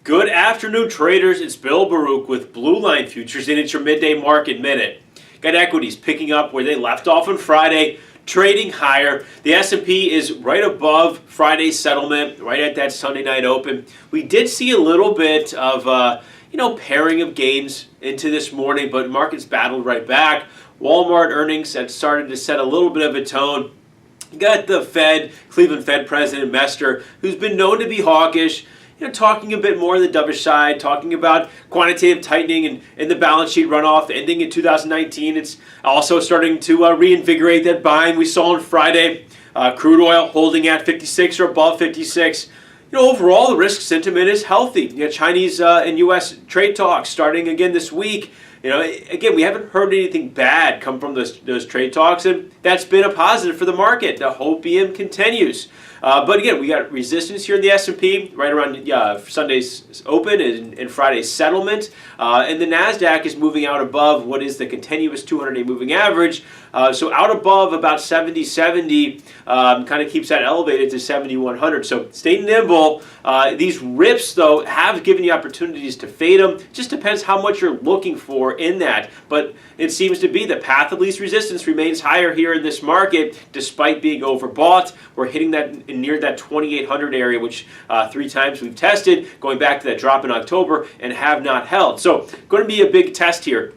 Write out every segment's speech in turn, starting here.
Good afternoon, traders. It's Bill Baruch with Blue Line Futures, and it's your midday market minute. Got equities picking up where they left off on Friday, trading higher. The S&P is right above Friday's settlement, right at that Sunday night open. We did see a little bit of pairing of gains into this morning, but markets battled right back. Walmart earnings had started to set a little bit of a tone. You got the Cleveland Fed President Mester, who's been known to be hawkish, talking a bit more on the dovish side, talking about quantitative tightening and the balance sheet runoff ending in 2019. It's also starting to reinvigorate that buying we saw on Friday. Crude oil holding at 56 or above 56. Overall, the risk sentiment is healthy. Chinese and U.S. trade talks starting again this week. Again, we haven't heard anything bad come from those trade talks, and that's been a positive for the market. The hopium continues. But again, we got resistance here in the S&P right around Sunday's open and Friday's settlement. And the NASDAQ is moving out above what is the continuous 200-day moving average. So out above about 70, kind of keeps that elevated to 7,100. So stay nimble. These rips, though, have given you opportunities to fade them. Just depends how much you're looking for in that. But it seems to be the path of least resistance remains higher here in this market despite being overbought. We're hitting that near that 2,800 area, which 3 times we've tested, going back to that drop in October, and have not held. So going to be a big test here.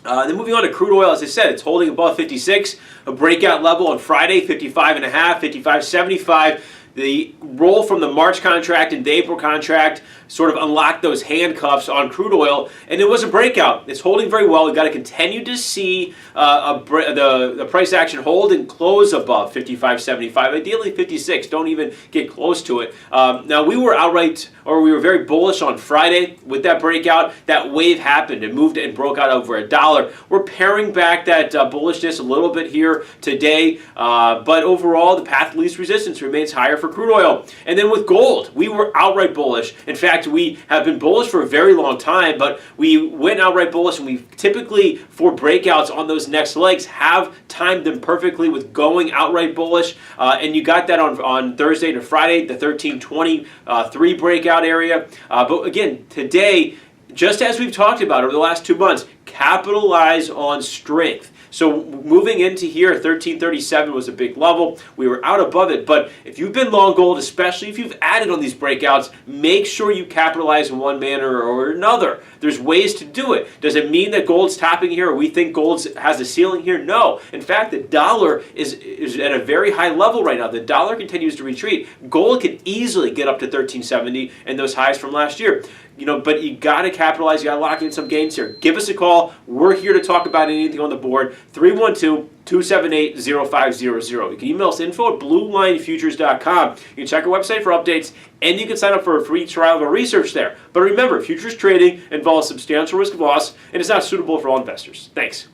Then moving on to crude oil, as I said, it's holding above 56, a breakout level on Friday, 55.5, 55.75. The roll from the March contract and the April contract sort of unlocked those handcuffs on crude oil, and it was a breakout. It's holding very well. We've got to continue to see the price action hold and close above 55.75, ideally 56. Don't even get close to it. Now, we were very bullish on Friday with that breakout. That wave happened. It moved and broke out over $1. We're paring back that bullishness a little bit here today, but overall, the path of least resistance remains higher for crude oil. And then with gold, we were outright bullish. In fact, we have been bullish for a very long time, but we went outright bullish, and we typically, for breakouts on those next legs, have timed them perfectly with going outright bullish. And you got that on Thursday to Friday, the 1323 breakout area. But again, today, just as we've talked about over the last 2 months, capitalize on strength. So moving into here, 1337 was a big level. We were out above it, but if you've been long gold, especially if you've added on these breakouts, make sure you capitalize in one manner or another. There's ways to do it. Does it mean that gold's topping here or we think gold has a ceiling here? No. In fact, the dollar is at a very high level right now. The dollar continues to retreat. Gold can easily get up to 1370 and those highs from last year. But you got to capitalize. You got to lock in some gains here. Give us a call. We're here to talk about anything on the board. 312-278-0500. You can email us info@bluelinefutures.com. You can check our website for updates, and you can sign up for a free trial of our research there. But remember, futures trading involves substantial risk of loss, and it's not suitable for all investors. Thanks.